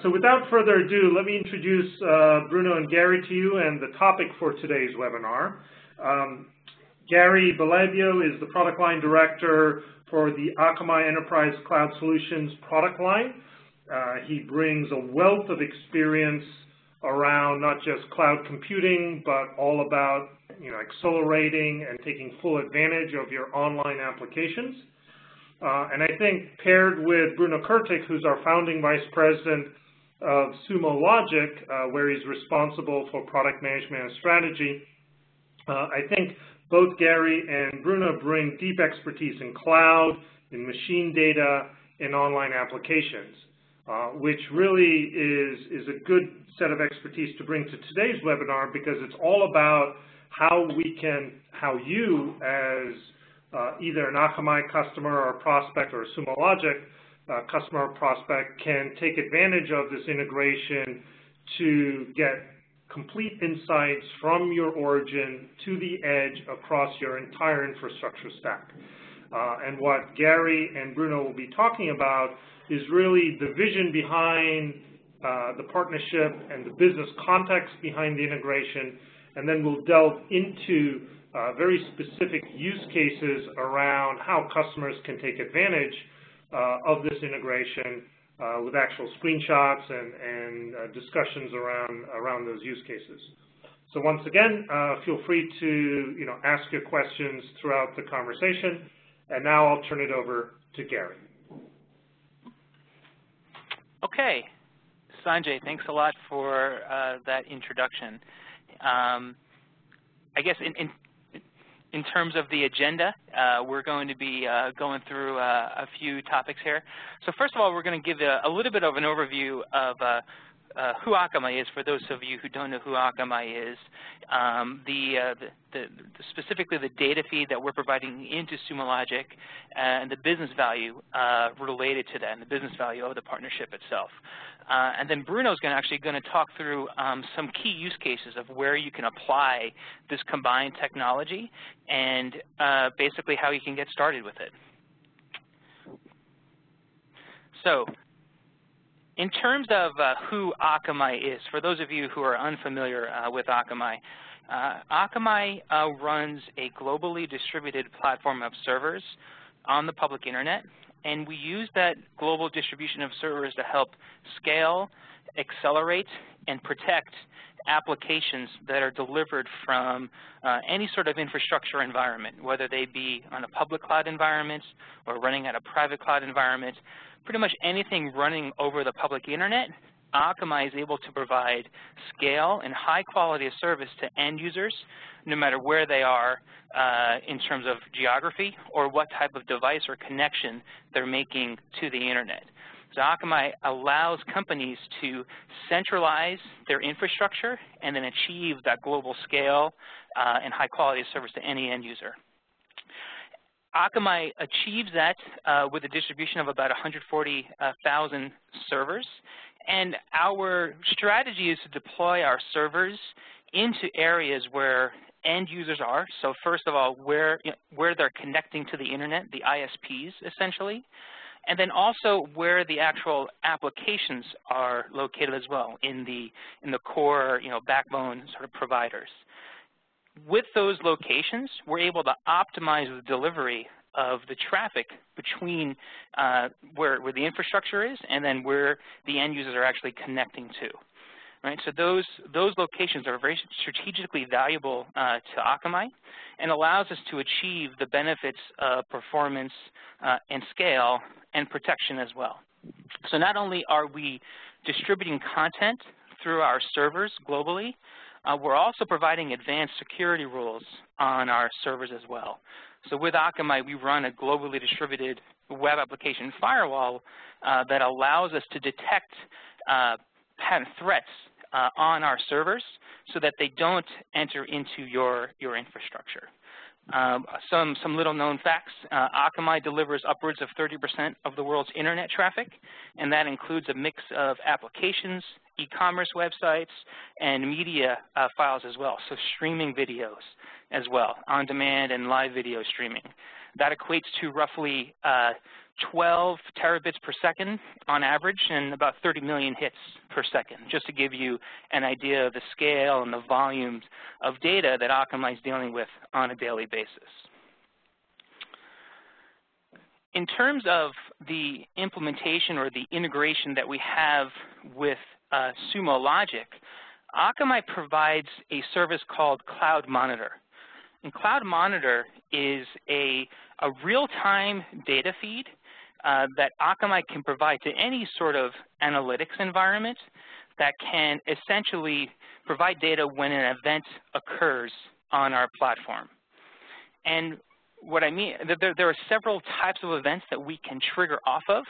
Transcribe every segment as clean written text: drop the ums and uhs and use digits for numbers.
So without further ado, let me introduce Bruno and Gary to you and the topic for today's webinar. Gary Bellavio is the Product Line Director for the Akamai Enterprise Cloud Solutions product line. He brings a wealth of experience around not just cloud computing, but all about accelerating and taking full advantage of your online applications. And I think paired with Bruno Kurtic, who's our founding vice president of Sumo Logic, where he's responsible for product management and strategy, I think both Gary and Bruno bring deep expertise in cloud, in machine data, in online applications, which really is a good set of expertise to bring to today's webinar, because it's all about how you as either an Akamai customer or prospect or a Sumo Logic customer or prospect can take advantage of this integration to get complete insights from your origin to the edge across your entire infrastructure stack. And what Gary and Bruno will be talking about is really the vision behind the partnership and the business context behind the integration, and then we'll delve into very specific use cases around how customers can take advantage of this integration with actual screenshots and discussions around those use cases. So once again, feel free to ask your questions throughout the conversation. And now I'll turn it over to Gary. Okay, Sanjay, thanks a lot for that introduction. I guess in terms of the agenda, we're going to be going through a few topics here. So first of all, we're going to give a little bit of an overview of who Akamai is, for those of you who don't know who Akamai is, specifically the data feed that we're providing into Sumo Logic, and the business value related to that, and the business value of the partnership itself. And then Bruno's actually going to talk through some key use cases of where you can apply this combined technology, and basically how you can get started with it. So, in terms of who Akamai is, for those of you who are unfamiliar with Akamai, Akamai runs a globally distributed platform of servers on the public internet, and we use that global distribution of servers to help scale, accelerate, and protect applications that are delivered from any sort of infrastructure environment, whether they be on a public cloud environment or running at a private cloud environment. Pretty much anything running over the public internet, Akamai is able to provide scale and high quality of service to end users, no matter where they are in terms of geography or what type of device or connection they're making to the internet. So Akamai allows companies to centralize their infrastructure and then achieve that global scale and high quality of service to any end user. Akamai achieves that with a distribution of about 140,000 servers, and our strategy is to deploy our servers into areas where end users are. So first of all, where they're connecting to the internet, the ISPs essentially, and then also where the actual applications are located as well, in the core backbone sort of providers. With those locations, we're able to optimize the delivery of the traffic between where the infrastructure is and then where the end users are actually connecting to. Right? So those locations are very strategically valuable to Akamai, and allows us to achieve the benefits of performance and scale and protection as well. So not only are we distributing content through our servers globally, we're also providing advanced security rules on our servers as well. So with Akamai, we run a globally distributed web application firewall that allows us to detect patent threats on our servers so that they don't enter into your infrastructure. Some little known facts, Akamai delivers upwards of 30% of the world's internet traffic, and that includes a mix of applications, e-commerce websites, and media files as well, so streaming videos as well, on-demand and live video streaming. That equates to roughly 12 terabits per second on average and about 30 million hits per second, just to give you an idea of the scale and the volumes of data that Akamai is dealing with on a daily basis. In terms of the implementation or the integration that we have with Sumo Logic, Akamai provides a service called Cloud Monitor. And Cloud Monitor is a real-time data feed that Akamai can provide to any sort of analytics environment that can essentially provide data when an event occurs on our platform. And what I mean, there are several types of events that we can trigger off of,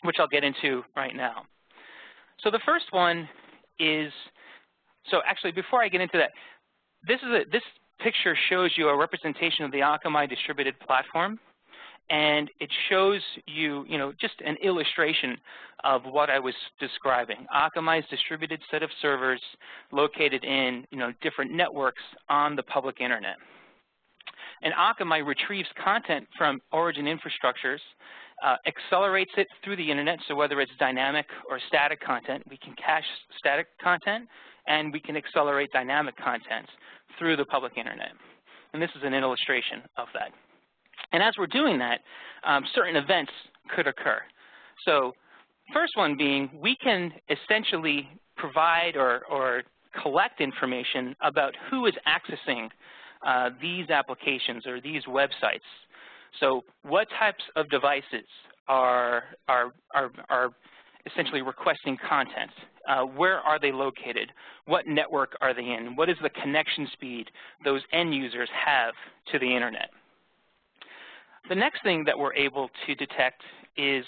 which I'll get into right now. So the first one is, so actually before I get into that, this picture shows you a representation of the Akamai distributed platform, and it shows you, just an illustration of what I was describing. Akamai's distributed set of servers located in, different networks on the public internet. And Akamai retrieves content from origin infrastructures, accelerates it through the internet, so whether it's dynamic or static content, we can cache static content, and we can accelerate dynamic content through the public internet. And this is an illustration of that. And as we're doing that, certain events could occur. So first one being, we can essentially provide or collect information about who is accessing these applications or these websites. So what types of devices are essentially requesting content? Where are they located? What network are they in? What is the connection speed those end users have to the internet? The next thing that we're able to detect is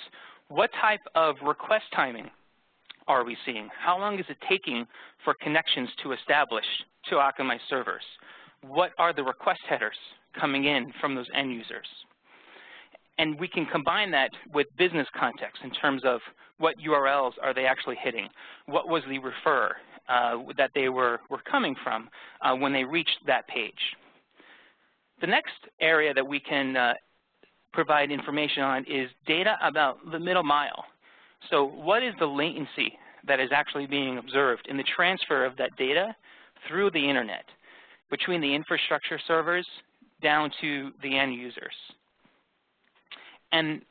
what type of request timing are we seeing? How long is it taking for connections to establish to Akamai servers? What are the request headers coming in from those end users? And we can combine that with business context in terms of what URLs are they actually hitting? What was the refer that they were coming from when they reached that page? The next area that we can provide information on is data about the middle mile. So what is the latency that is actually being observed in the transfer of that data through the internet between the infrastructure servers down to the end users? And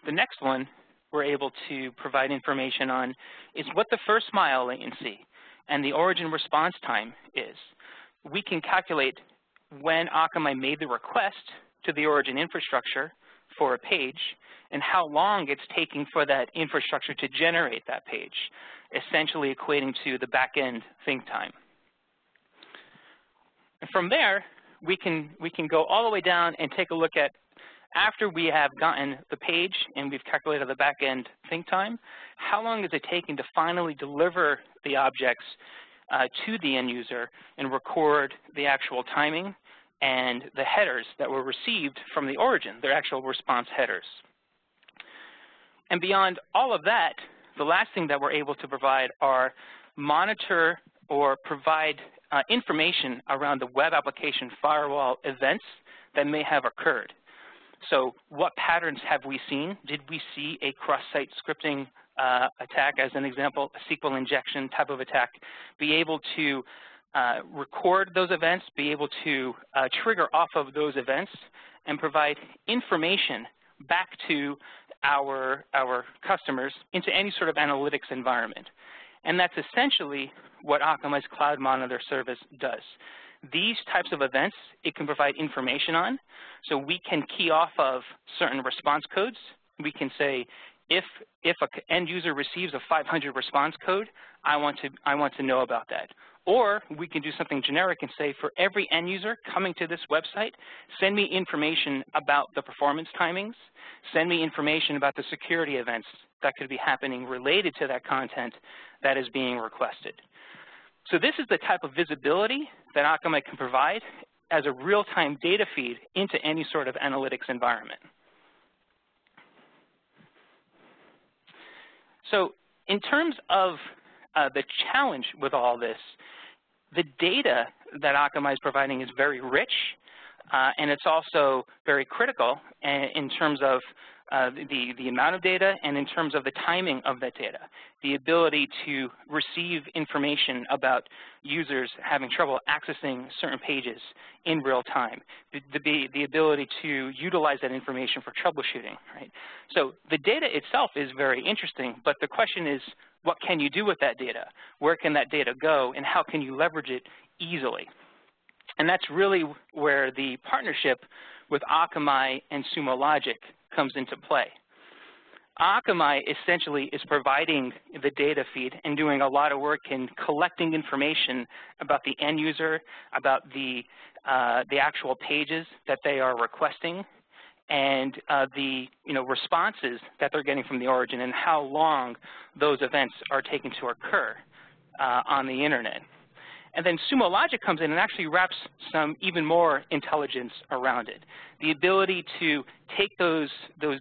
the next one we're able to provide information on is what the first mile latency and the origin response time is. We can calculate when Akamai made the request to the origin infrastructure for a page and how long it's taking for that infrastructure to generate that page, essentially equating to the back-end think time. And from there, we can go all the way down and take a look at, after we have gotten the page and we've calculated the back-end think time, how long is it taking to finally deliver the objects to the end user and record the actual timing and the headers that were received from the origin, their actual response headers. And beyond all of that, the last thing that we're able to provide are monitor or provide information around the web application firewall events that may have occurred. So what patterns have we seen? Did we see a cross-site scripting attack, as an example, a SQL injection type of attack, be able to record those events, be able to trigger off of those events, and provide information back to our customers into any sort of analytics environment. And that's essentially what Akamai's Cloud Monitor service does. These types of events, it can provide information on, so we can key off of certain response codes. We can say, if an end user receives a 500 response code, I want to know about that. Or we can do something generic and say, for every end user coming to this website, send me information about the performance timings, send me information about the security events that could be happening related to that content that is being requested. So this is the type of visibility that Akamai can provide as a real-time data feed into any sort of analytics environment. So in terms of the challenge with all this, the data that Akamai is providing is very rich, and it's also very critical in terms of the amount of data and in terms of the timing of that data, the ability to receive information about users having trouble accessing certain pages in real time, the ability to utilize that information for troubleshooting, right? So the data itself is very interesting, but the question is, what can you do with that data? Where can that data go, and how can you leverage it easily? And that's really where the partnership with Akamai and Sumo Logic comes into play. Akamai essentially is providing the data feed and doing a lot of work in collecting information about the end user, about the actual pages that they are requesting, and the responses that they're getting from the origin and how long those events are taking to occur on the internet. And then Sumo Logic comes in and actually wraps some even more intelligence around it. The ability to take those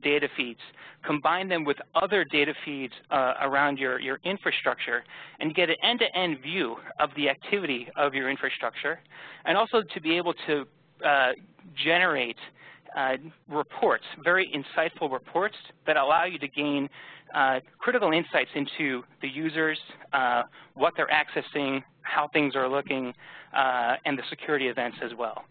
data feeds, combine them with other data feeds around your infrastructure, and get an end-to-end view of the activity of your infrastructure, and also to be able to generate reports, very insightful reports that allow you to gain critical insights into the users, what they're accessing, how things are looking, and the security events as well.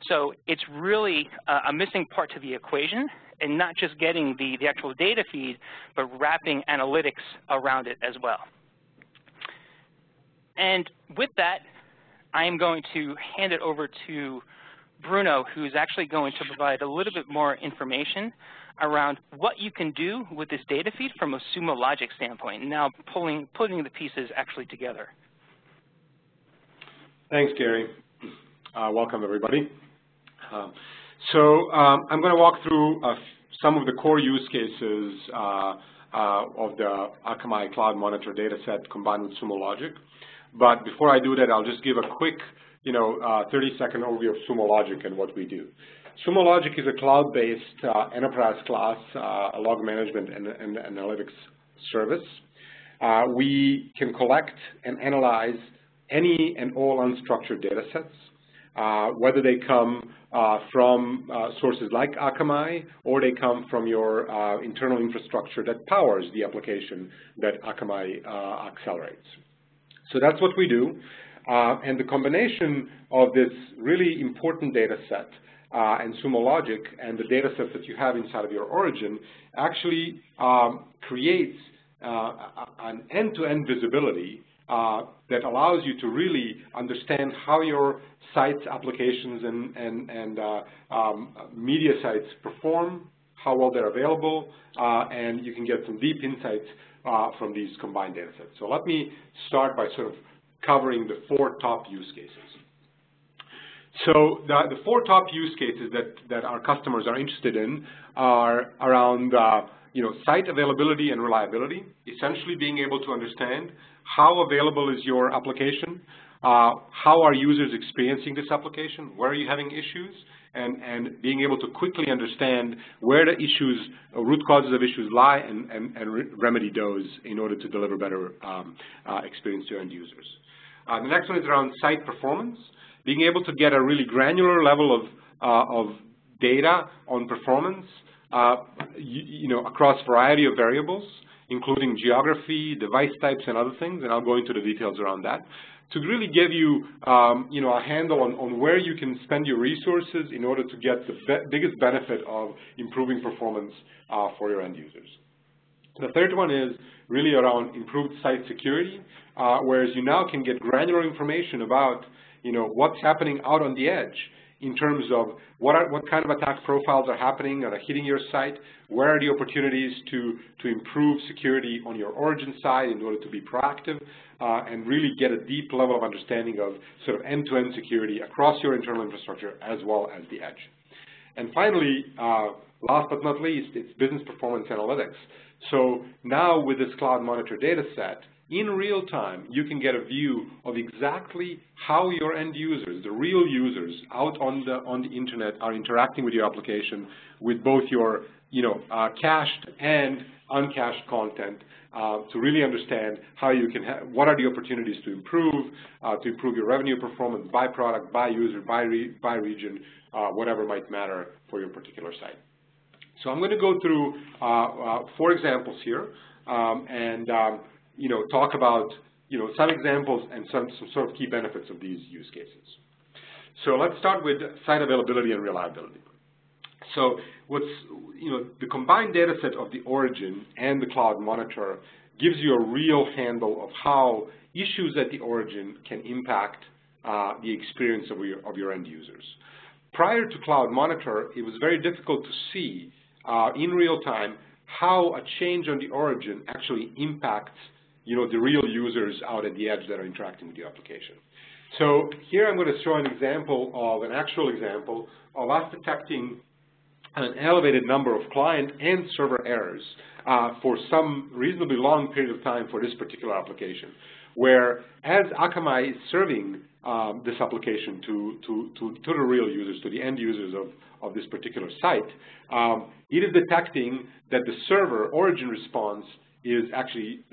So it's really a missing part to the equation, and not just getting the actual data feed, but wrapping analytics around it as well. And with that, I am going to hand it over to Bruno, who's actually going to provide a little bit more information around what you can do with this data feed from a Sumo Logic standpoint, and now putting the pieces actually together. Thanks, Gary. Welcome, everybody. I'm going to walk through some of the core use cases of the Akamai Cloud Monitor data set combined with Sumo Logic. But before I do that, I'll just give a quick 30-second overview of Sumo Logic and what we do. Sumo Logic is a cloud-based enterprise class log management and analytics service. We can collect and analyze any and all unstructured data sets, whether they come from sources like Akamai or they come from your internal infrastructure that powers the application that Akamai accelerates. So that's what we do. And the combination of this really important data set and Sumo Logic and the data sets that you have inside of your origin actually creates an end-to-end visibility that allows you to really understand how your sites, applications, and media sites perform, how well they're available, and you can get some deep insights from these combined data sets. So let me start by sort of covering the 4 top use cases. So the 4 top use cases that our customers are interested in are around site availability and reliability, essentially being able to understand how available is your application, how are users experiencing this application, where are you having issues, and being able to quickly understand where the issues, root causes of issues lie and remedy those in order to deliver better experience to end users. The next one is around site performance, being able to get a really granular level of data on performance across a variety of variables, including geography, device types, and other things, and I'll go into the details around that, to really give you, a handle on where you can spend your resources in order to get the biggest benefit of improving performance for your end users. The third one is really around improved site security, whereas you now can get granular information about, what's happening out on the edge in terms of what kind of attack profiles are happening and are hitting your site, where are the opportunities to improve security on your origin side in order to be proactive, and really get a deep level of understanding of sort of end-to-end security across your internal infrastructure as well as the edge. And finally, last but not least, it's business performance analytics. So now with this Cloud Monitor data set, in real time, you can get a view of exactly how your end users, the real users out on the internet, are interacting with your application with both your cached and uncached content to really understand how you can what are the opportunities to improve your revenue performance by product, by user, by region, whatever might matter for your particular site. So I'm going to go through 4 examples here and talk about some examples and some sort of key benefits of these use cases. So let's start with site availability and reliability. So the combined data set of the origin and the cloud monitor gives you a real handle of how issues at the origin can impact the experience of your end users. Prior to Cloud Monitor, it was very difficult to see in real time how a change on the origin actually impacts the real users out at the edge that are interacting with the application. So here I'm going to show an actual example of us detecting an elevated number of client and server errors for some reasonably long period of time for this particular application, where as Akamai is serving this application to the real users, to the end users of this particular site, it is detecting that the server origin response is actually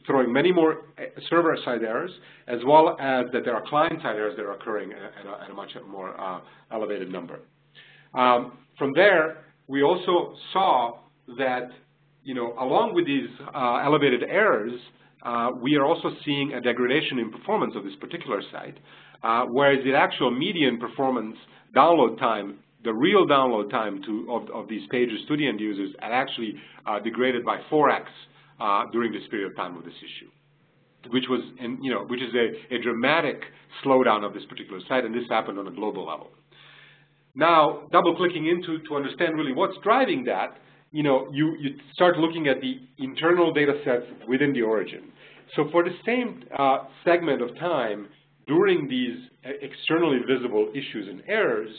throwing many more server-side errors, as well as that there are client-side errors that are occurring at a much more elevated number. From there, we also saw that, along with these elevated errors, we are also seeing a degradation in performance of this particular site, whereas the actual median performance download time, the real download time of these pages to the end users, are actually degraded by 4x during this period of time of this issue, which is a dramatic slowdown of this particular site, and this happened on a global level. Now, double-clicking to understand really what's driving that, you start looking at the internal data sets within the origin. So for the same segment of time during these externally visible issues and errors,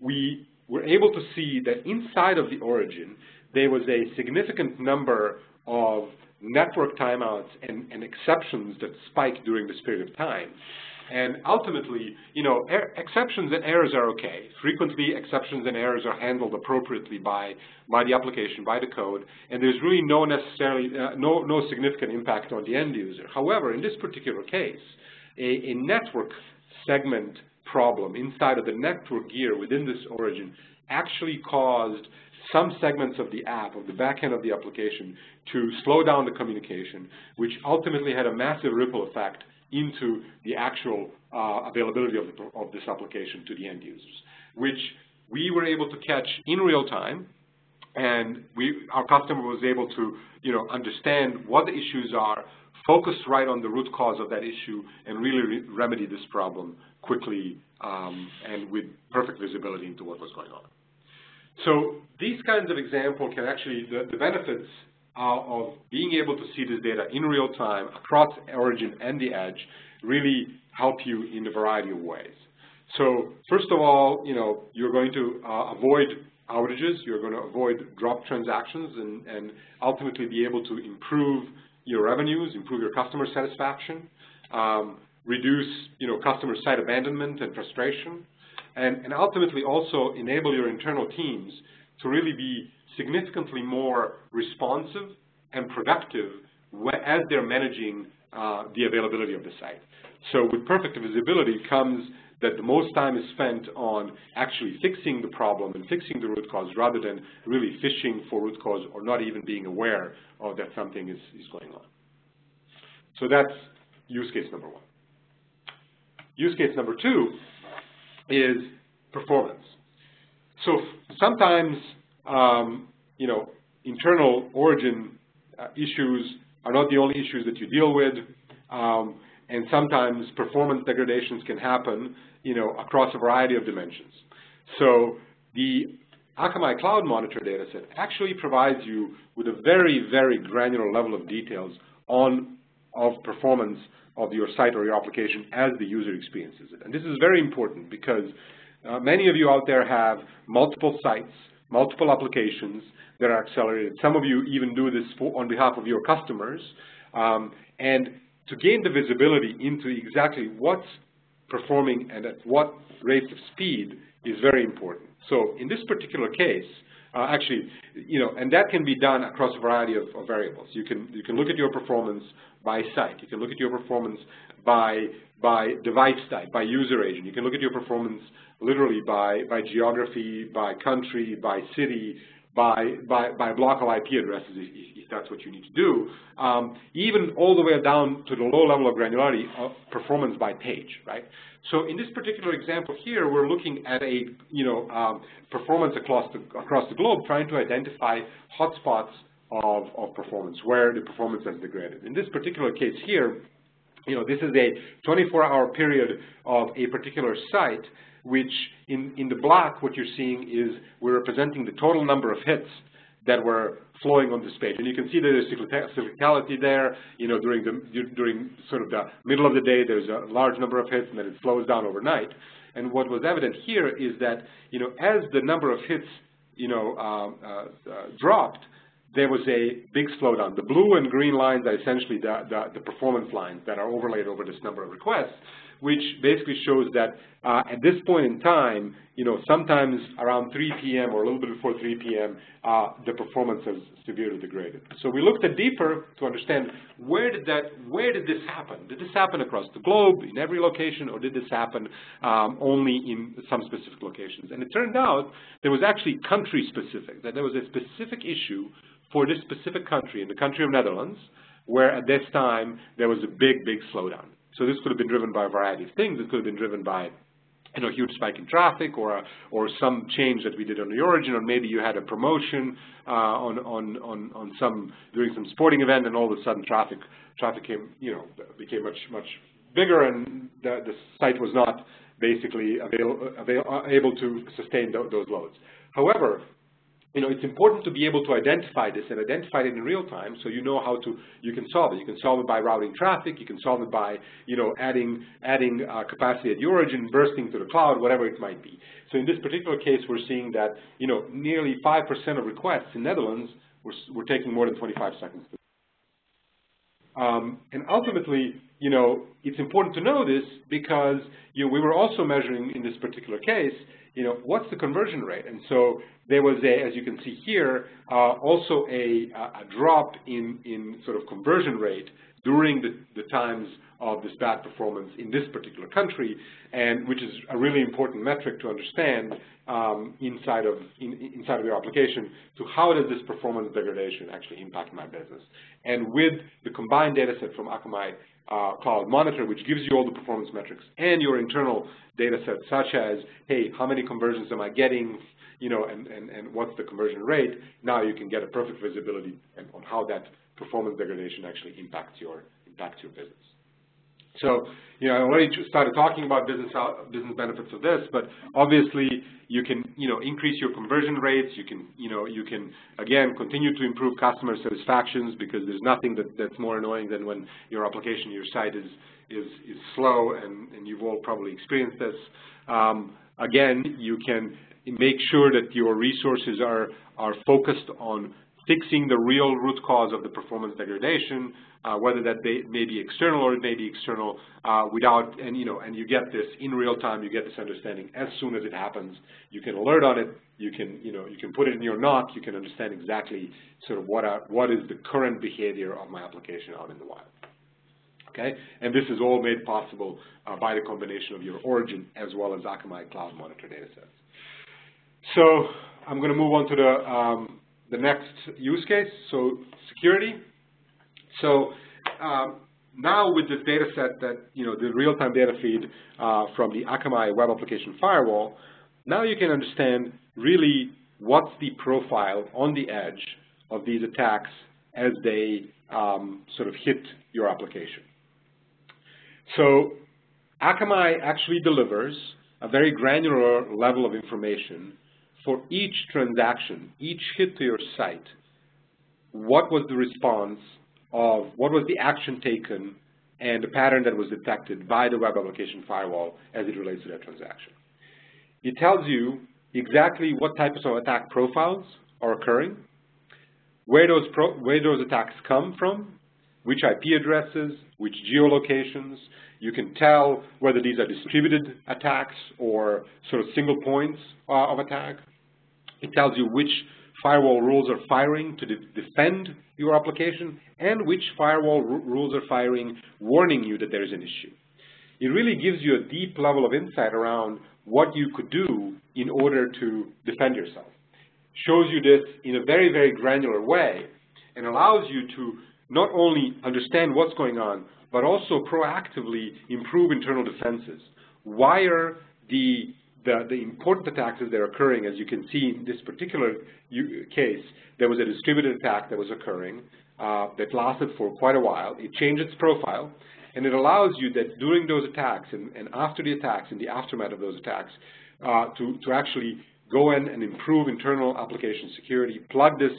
we were able to see that inside of the origin, there was a significant number of network timeouts and exceptions that spiked during this period of time. And ultimately, exceptions and errors are okay. Frequently, exceptions and errors are handled appropriately by the application, by the code, and there's really no significant impact on the end user. However, in this particular case, a network segment problem inside of the network gear within this origin actually caused some segments of the app, of the back end of the application, to slow down the communication, which ultimately had a massive ripple effect into the actual availability of this application to the end users, which we were able to catch in real time, and our customer was able to understand what the issues are, focus right on the root cause of that issue, and really remedy this problem quickly and with perfect visibility into what was going on. So these kinds of examples can actually, the benefits of being able to see this data in real time across origin and the edge really help you in a variety of ways. So first of all, you're going to avoid outages, you're going to avoid drop transactions, and ultimately be able to improve your revenues, improve your customer satisfaction, reduce customer site abandonment and frustration, and ultimately also enable your internal teams to really be significantly more responsive and productive as they're managing the availability of the site. So with perfect visibility comes that the most time is spent on actually fixing the problem and fixing the root cause rather than really fishing for root cause or not even being aware of that something is going on. So that's use case number 1. Use case number 2 is performance. So sometimes internal origin issues are not the only issues that you deal with, and sometimes performance degradations can happen, across a variety of dimensions. So the Akamai Cloud Monitor dataset actually provides you with a very, very granular level of details of performance of your site or your application as the user experiences it. And this is very important because many of you out there have multiple sites, multiple applications that are accelerated. Some of you even do this on behalf of your customers. And to gain the visibility into exactly what's performing and at what rates of speed is very important. So in this particular case, actually, and that can be done across a variety of variables. You can look at your performance by site. You can look at your performance by device type, by user agent. You can look at your performance literally by geography, by country, by city, by block of IP addresses, if that's what you need to do, even all the way down to the low level of granularity of performance by page, right? So in this particular example here, we're looking at a performance across the globe, trying to identify hotspots of performance, where the performance has degraded. In this particular case here, this is a 24-hour period of a particular site, which in the black, what you're seeing is we're representing the total number of hits that were flowing on this page. And you can see there's cyclicality there. During sort of the middle of the day, there's a large number of hits, and then it slows down overnight. And what was evident here is that, as the number of hits, dropped, there was a big slowdown. The blue and green lines are essentially the performance lines that are overlaid over this number of requests, which basically shows that at this point in time, sometimes around 3 p.m. or a little bit before 3 p.m., the performance has severely degraded. So we looked at deeper to understand where did this happen? Did this happen across the globe, in every location, or did this happen only in some specific locations? And it turned out there was actually country-specific, that there was a specific issue for this specific country, in the country of Netherlands, where at this time there was a big slowdown. So this could have been driven by a variety of things. It could have been driven by a huge spike in traffic, or some change that we did on the origin, or maybe you had a promotion during some sporting event, and all of a sudden traffic became much bigger, and the site was not basically able to sustain those loads. However, it's important to be able to identify this and identify it in real time, so you know how you can solve it. You can solve it by routing traffic. You can solve it by, adding capacity at your origin, bursting to the cloud, whatever it might be. So in this particular case, we're seeing that, nearly 5% of requests in Netherlands were taking more than 25 seconds. And ultimately, it's important to know this because, we were also measuring in this particular case, what's the conversion rate? And so there was as you can see here, also a drop in sort of conversion rate during the times of this bad performance in this particular country, and which is a really important metric to understand inside of your application, to how does this performance degradation actually impact my business. And with the combined data set from Akamai Cloud Monitor, which gives you all the performance metrics, and your internal data set, such as, hey, how many conversions am I getting, and what's the conversion rate, now you can get a perfect visibility on how that performance degradation actually impacts your business. So, I already started talking about business benefits of this, but obviously you can, increase your conversion rates. You can again continue to improve customer satisfactions, because there's nothing that's more annoying than when your application, your site is slow, and you've all probably experienced this. Again, you can make sure that your resources are focused on fixing the real root cause of the performance degradation, whether that may be external or it may be external, and you get this in real time. You get this understanding as soon as it happens. You can alert on it. You can put it in your NOC. You can understand exactly sort of what is the current behavior of my application out in the wild. Okay, and this is all made possible by the combination of your origin as well as Akamai Cloud Monitor datasets. So I'm going to move on to the next use case, so security. So now with this data set that, the real-time data feed from the Akamai Web Application Firewall, now you can understand really what's the profile on the edge of these attacks as they sort of hit your application. So Akamai actually delivers a very granular level of information for each transaction, each hit to your site. What was the response of, what was the action taken, and the pattern that was detected by the Web Application Firewall as it relates to that transaction. It tells you exactly what types of attack profiles are occurring, where those attacks come from, which IP addresses, which geolocations. You can tell whether these are distributed attacks or sort of single points of attack. It tells you which firewall rules are firing to defend your application, and which firewall rules are firing warning you that there is an issue. It really gives you a deep level of insight around what you could do in order to defend yourself. Shows you this in a very, very granular way and allows you to not only understand what's going on, but also proactively improve internal defenses. Why are the important attacks that are occurring? As you can see in this particular case, there was a distributed attack that was occurring that lasted for quite a while. It changed its profile, and it allows you that during those attacks and after the attacks, in the aftermath of those attacks, to actually go in and improve internal application security, plug this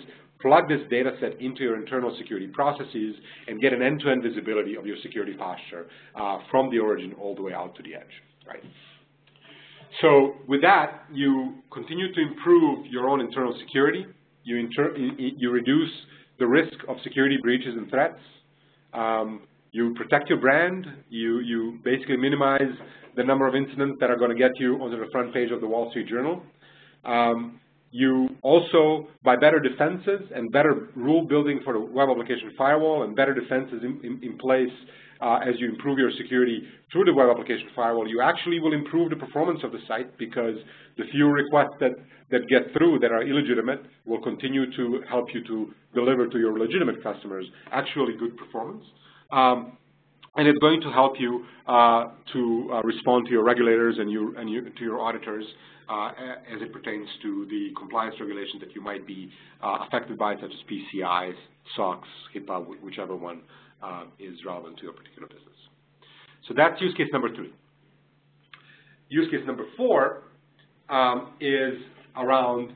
data set into your internal security processes, and get an end-to-end visibility of your security posture from the origin all the way out to the edge, right? So with that, you continue to improve your own internal security. You reduce the risk of security breaches and threats. You protect your brand. You basically minimize the number of incidents that are going to get you onto the front page of the Wall Street Journal. You also, by better defenses and better rule building for the web application firewall and better defenses in place as you improve your security through the web application firewall, you actually will improve the performance of the site, because the few requests that get through that are illegitimate will continue to help you to deliver to your legitimate customers actually good performance. And it's going to help you to respond to your regulators and to your auditors as it pertains to the compliance regulations that you might be affected by, such as PCI, SOX, HIPAA, whichever one is relevant to your particular business. So that's use case number 3. Use case number 4 is around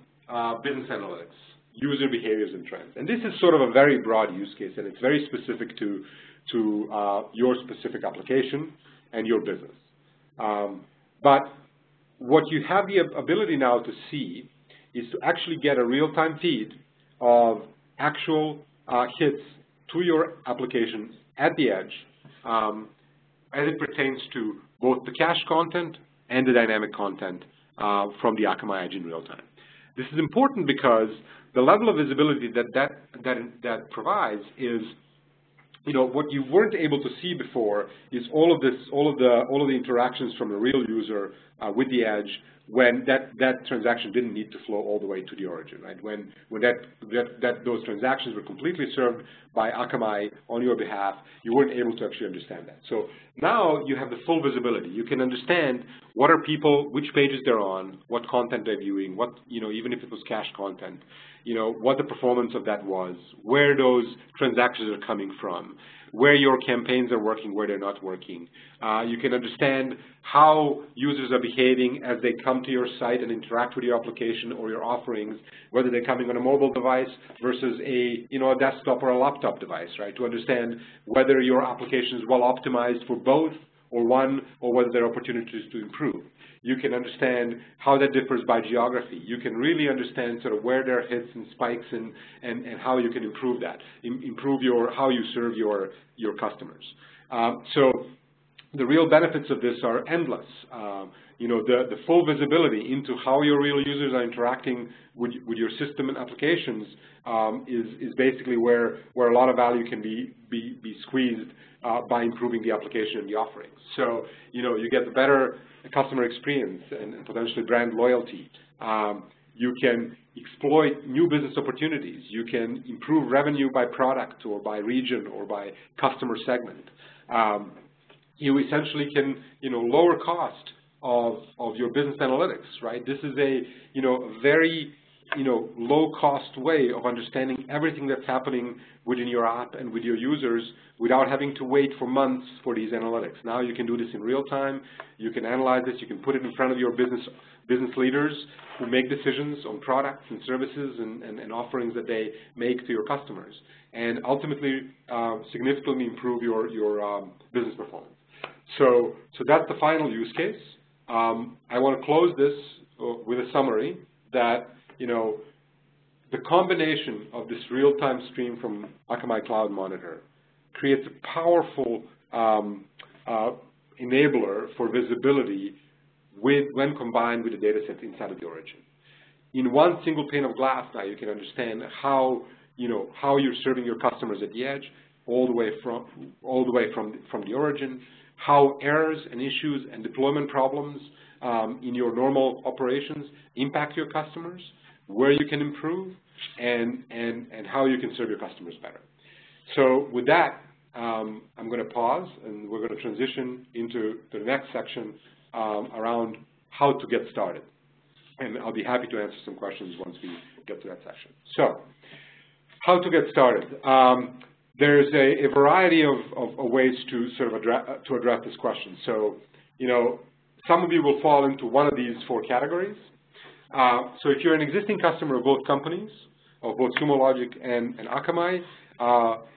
business analytics, user behaviors and trends. And this is sort of a very broad use case, and it's very specific to your specific application and your business. But what you have the ability now to see is to actually get a real-time feed of actual hits to your application at the edge as it pertains to both the cache content and the dynamic content from the Akamai Edge in real time. This is important because the level of visibility that provides is, what you weren't able to see before is all of the interactions from a real user with the edge when that transaction didn't need to flow all the way to the origin, right? When those transactions were completely served by Akamai on your behalf, you weren't able to actually understand that. So now you have the full visibility. You can understand what are people, which pages they're on, what content they're viewing, what, even if it was cache content, what the performance of that was, where those transactions are coming from, where your campaigns are working, where they're not working. You can understand how users are behaving as they come to your site and interact with your application or your offerings, whether they're coming on a mobile device versus a desktop or a laptop device, right? To understand whether your application is well optimized for both or one, or whether there are opportunities to improve. You can understand how that differs by geography. You can really understand sort of where there are hits and spikes and how you can improve that, improve how you serve your customers. So the real benefits of this are endless. The full visibility into how your real users are interacting with your system and applications is basically where a lot of value can be squeezed by improving the application and the offerings. So, you get the better customer experience and potentially brand loyalty. You can exploit new business opportunities. You can improve revenue by product or by region or by customer segment. You essentially can, lower cost of your business analytics, right? This is a, very, low-cost way of understanding everything that's happening within your app and with your users without having to wait for months for these analytics. Now you can do this in real time. You can analyze this. You can put it in front of your business leaders who make decisions on products and services and offerings that they make to your customers, and ultimately significantly improve your business performance. So that's the final use case. I want to close this with a summary that, the combination of this real-time stream from Akamai Cloud Monitor creates a powerful enabler for visibility when combined with the data set inside of the origin. in one single pane of glass now you can understand how you're serving your customers at the edge, all the way from the origin, how errors and issues and deployment problems in your normal operations impact your customers, where you can improve, and how you can serve your customers better. So with that, I'm going to pause, and we're going to transition into the next section around how to get started. And I'll be happy to answer some questions once we get to that section. So, how to get started? There's a variety of ways to sort of address this question. So, some of you will fall into one of these four categories. So if you're an existing customer of both companies, of both Sumo Logic and Akamai,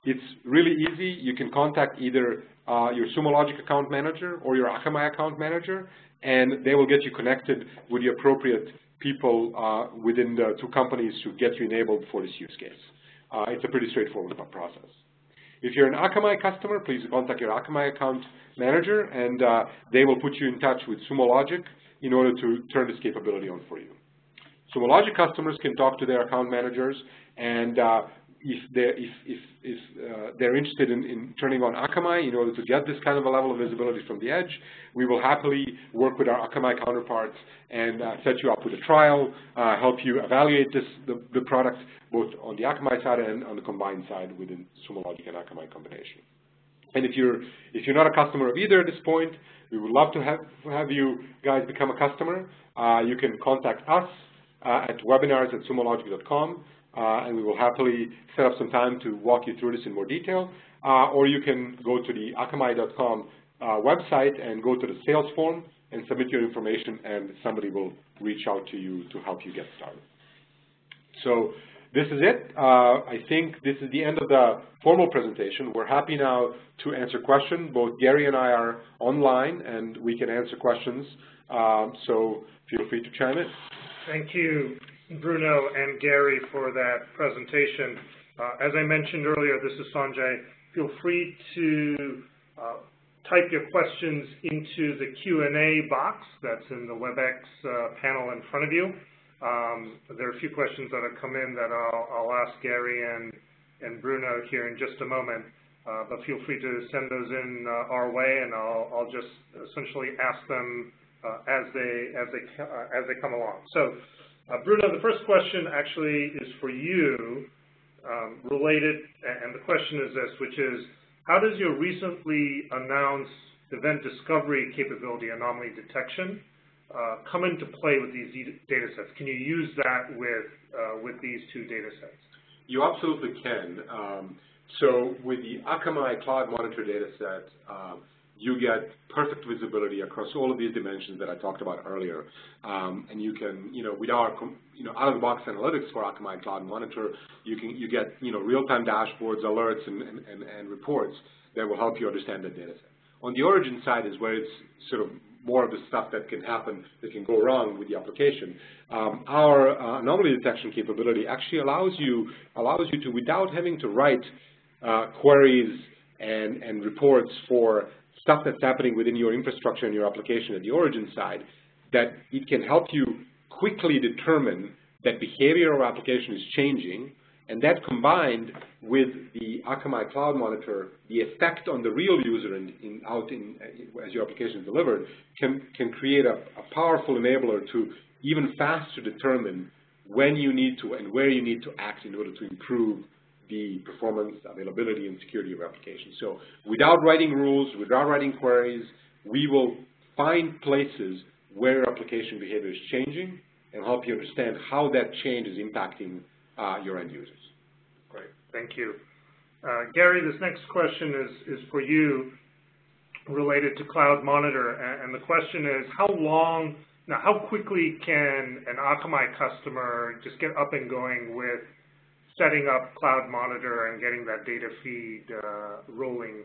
it's really easy. You can contact either your Sumo Logic account manager or your Akamai account manager, and they will get you connected with the appropriate people within the two companies to get you enabled for this use case. It's a pretty straightforward process. If you're an Akamai customer, please contact your Akamai account manager, and they will put you in touch with Sumo Logic in order to turn this capability on for you. Sumo Logic customers can talk to their account managers, and if they're interested in turning on Akamai in order to get this kind of a level of visibility from the edge, we will happily work with our Akamai counterparts and set you up with a trial, help you evaluate the product both on the Akamai side and on the combined side within Sumo Logic and Akamai combination. And if you're not a customer of either at this point, we would love to have you guys become a customer. You can contact us at webinars@sumologic.com. And we will happily set up some time to walk you through this in more detail. Or you can go to the akamai.com website and go to the sales form and submit your information, and somebody will reach out to you to help you get started. So this is it. I think this is the end of the formal presentation. We're happy now to answer questions. Both Gary and I are online, and we can answer questions. So feel free to chime in. Thank you, Bruno and Gary, for that presentation. As I mentioned earlier, this is Sanjay. Feel free to type your questions into the Q&A box that's in the WebEx panel in front of you. There are a few questions that have come in that I'll ask Gary and Bruno here in just a moment, but feel free to send those in our way, and I'll just essentially ask them as they come along. So, Bruno, the first question actually is for you, related, and the question is this, which is, how does your recently announced event discovery capability, anomaly detection, come into play with these data sets? Can you use that with these two data sets? You absolutely can. So with the Akamai Cloud Monitor data set, you get perfect visibility across all of these dimensions that I talked about earlier. And you can, with our, out-of-the-box analytics for Akamai Cloud Monitor, you get, real-time dashboards, alerts, and reports that will help you understand the data set. On the origin side is where it's sort of more of the stuff that can happen, that can go wrong with the application. Our anomaly detection capability actually allows you to, without having to write queries and reports for stuff that's happening within your infrastructure and your application at the origin side, that it can help you quickly determine that behavior of application is changing, and that combined with the Akamai Cloud Monitor, the effect on the real user as your application is delivered, can create a powerful enabler to even faster determine when you need to and where you need to act in order to improve the performance, availability, and security of your application. So without writing rules, without writing queries, we will find places where your application behavior is changing and help you understand how that change is impacting your end users. Great, thank you. Gary, this next question is for you, related to Cloud Monitor, and the question is, how quickly can an Akamai customer just get up and going with setting up Cloud Monitor and getting that data feed rolling?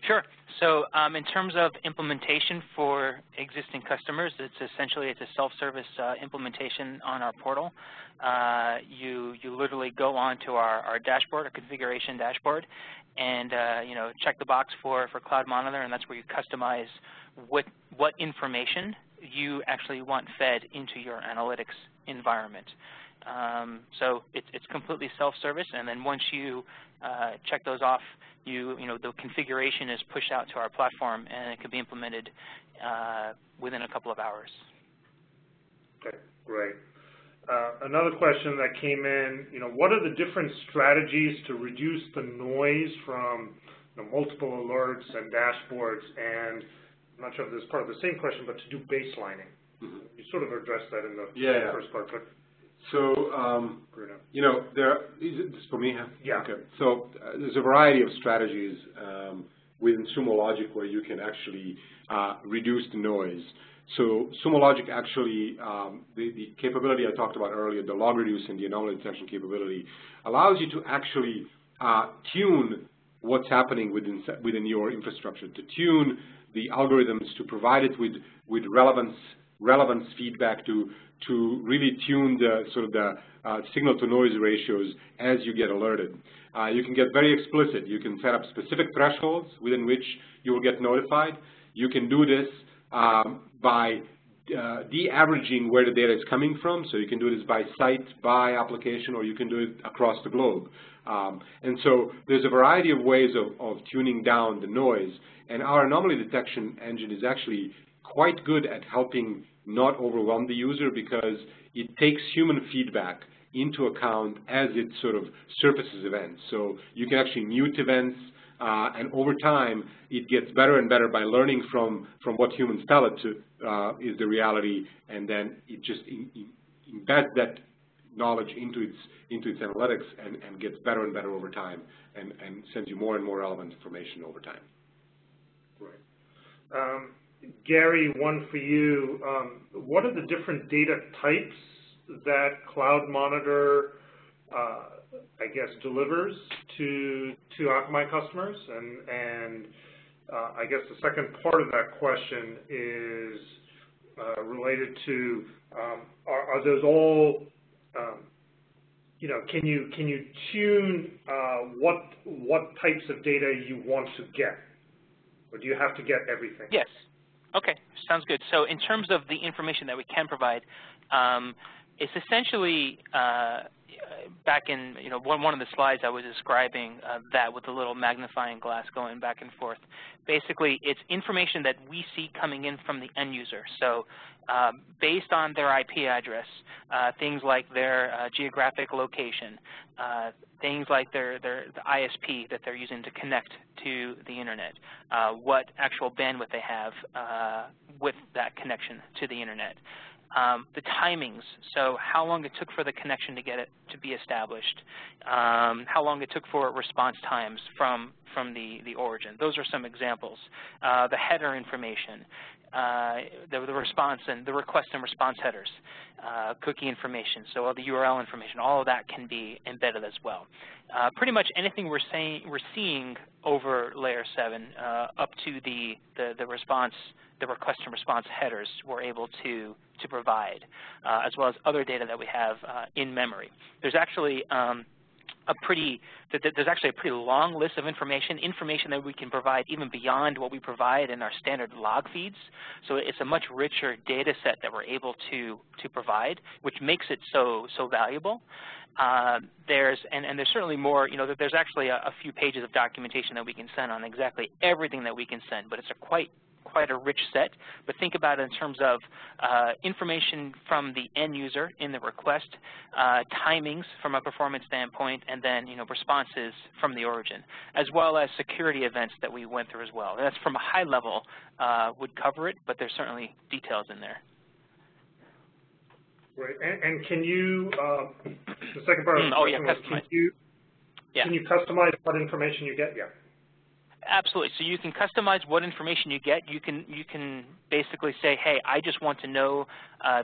Sure. So in terms of implementation for existing customers, it's a self-service implementation on our portal. You literally go onto our dashboard, our configuration dashboard, and check the box for Cloud Monitor, and that's where you customize what information you actually want fed into your analytics environment. So it's completely self-service, and then once you check those off, the configuration is pushed out to our platform, and it can be implemented within a couple of hours. Okay, great. Another question that came in, what are the different strategies to reduce the noise from multiple alerts and dashboards? And I'm not sure if this is part of the same question, but to do baselining. Mm-hmm. You sort of addressed that in the first part. But so, this is for me? Yeah. Okay. So there's a variety of strategies within Sumo Logic where you can actually reduce the noise. So Sumo Logic actually, the capability I talked about earlier, the log reduce and the anomaly detection capability, allows you to actually tune what's happening within your infrastructure, to tune the algorithms, to provide it with relevance feedback, to really tune the sort of the signal-to-noise ratios as you get alerted. You can get very explicit. You can set up specific thresholds within which you will get notified. You can do this by de-averaging where the data is coming from. So you can do this by site, by application, or you can do it across the globe. And so there's a variety of ways of tuning down the noise. And our anomaly detection engine is actually quite good at helping not overwhelm the user, because it takes human feedback into account as it sort of surfaces events. So you can actually mute events, and over time, it gets better and better by learning from what humans tell it to is the reality, and then it just embeds that knowledge into its analytics and gets better and better over time, and sends you more and more relevant information over time. Right. Gary, one for you. What are the different data types that Cloud Monitor, I guess, delivers to Akamai customers? And I guess the second part of that question is related to, are those all, can you tune what types of data you want to get? Or do you have to get everything? Yes. Okay, sounds good. So in terms of the information that we can provide, it's essentially back in one of the slides I was describing that with the little magnifying glass going back and forth. Basically, it's information that we see coming in from the end user. So based on their IP address, things like their geographic location, things like the ISP that they're using to connect to the internet, what actual bandwidth they have with that connection to the internet. The timings, so how long it took for the connection to get it to be established, how long it took for response times from the origin. Those are some examples. The header information, the response and the request and response headers, cookie information, so all the URL information, all of that can be embedded as well. Pretty much anything we're seeing over layer 7 up to the response, the request and response headers, we're able to provide, as well as other data that we have in memory. There's actually a pretty long list of information that we can provide even beyond what we provide in our standard log feeds. So it's a much richer data set that we're able to provide, which makes it so valuable. There's certainly more. There's actually a few pages of documentation that we can send on exactly everything that we can send, but it's quite a rich set. But think about it in terms of information from the end user in the request, timings from a performance standpoint, and then responses from the origin, as well as security events that we went through as well. That's from a high level would cover it, but there's certainly details in there. Right, and can you, the second part of the question was, can you customize what information you get? Yeah. Absolutely. So you can customize what information you get. You can basically say, hey, I just want to know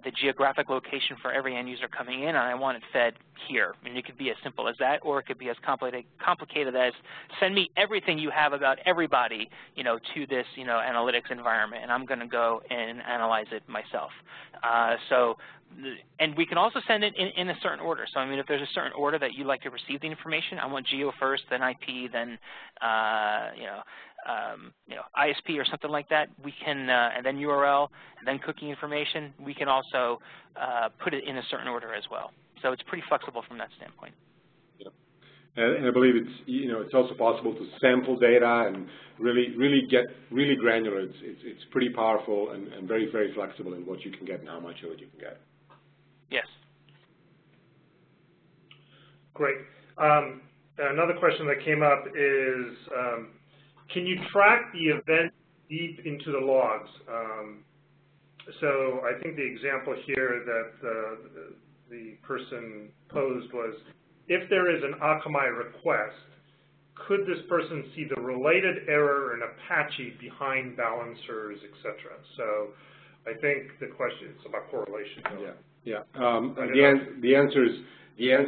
the geographic location for every end user coming in, and I want it fed here. And it could be as simple as that, or it could be as complicated as send me everything you have about everybody, to this, analytics environment, and I'm going to go and analyze it myself. And we can also send it in a certain order. So, I mean, if there's a certain order that you'd like to receive the information, I want geo first, then IP, then, ISP or something like that, we can, and then URL, and then cookie information, we can also put it in a certain order as well. So it's pretty flexible from that standpoint. Yeah. And I believe it's, it's also possible to sample data and really get really granular. It's pretty powerful and very, very flexible in what you can get and how much of it you can get. Yes. Great. Another question that came up is, can you track the event deep into the logs? So I think the example here that the person posed was, if there is an Akamai request, could this person see the related error in Apache behind balancers, etc.? So I think the question is about correlation. Yeah. The answer is yes.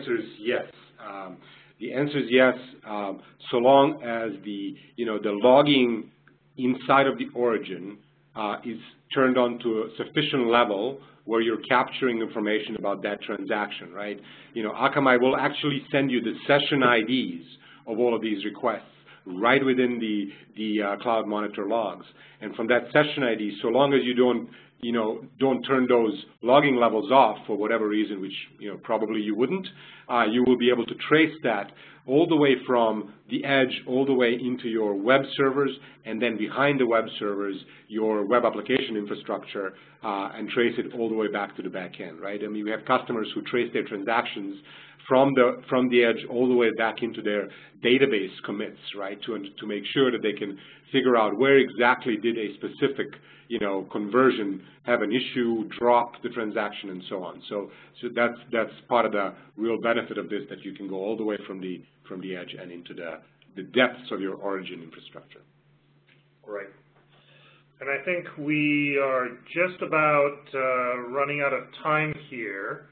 The answer is yes, so long as the logging inside of the origin is turned on to a sufficient level where you're capturing information about that transaction, right? Akamai will actually send you the session IDs of all of these requests right within the Cloud Monitor logs. And from that session ID, so long as you don't turn those logging levels off for whatever reason, which probably you wouldn't, you will be able to trace that all the way from the edge all the way into your web servers, and then behind the web servers, your web application infrastructure, and trace it all the way back to the back end, right? I mean, we have customers who trace their transactions from the edge all the way back into their database commits, right, to make sure that they can figure out where exactly did a specific conversion have an issue, drop the transaction, and so on. So that's part of the real benefit of this, that you can go all the way from the edge and into the depths of your origin infrastructure. Right. And I think we are just about running out of time here.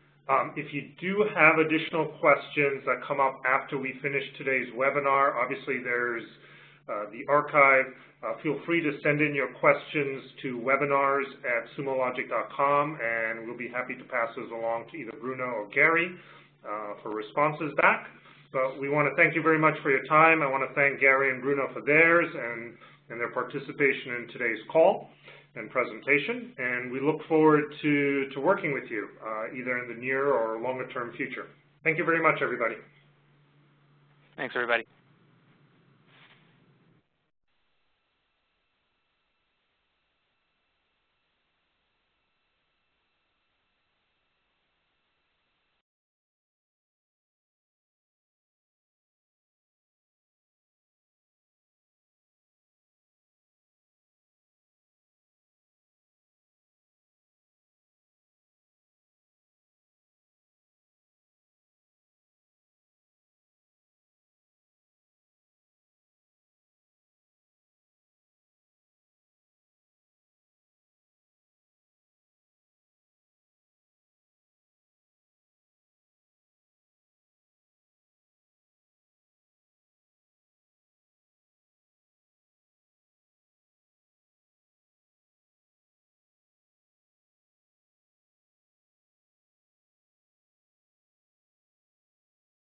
If you do have additional questions that come up after we finish today's webinar, obviously there's the archive. Feel free to send in your questions to webinars@sumologic.com, and we'll be happy to pass those along to either Bruno or Gary for responses back. But we want to thank you very much for your time. I want to thank Gary and Bruno for theirs and their participation in today's call and presentation. And we look forward to working with you either in the near or longer term future. Thank you very much, everybody. Thanks, everybody.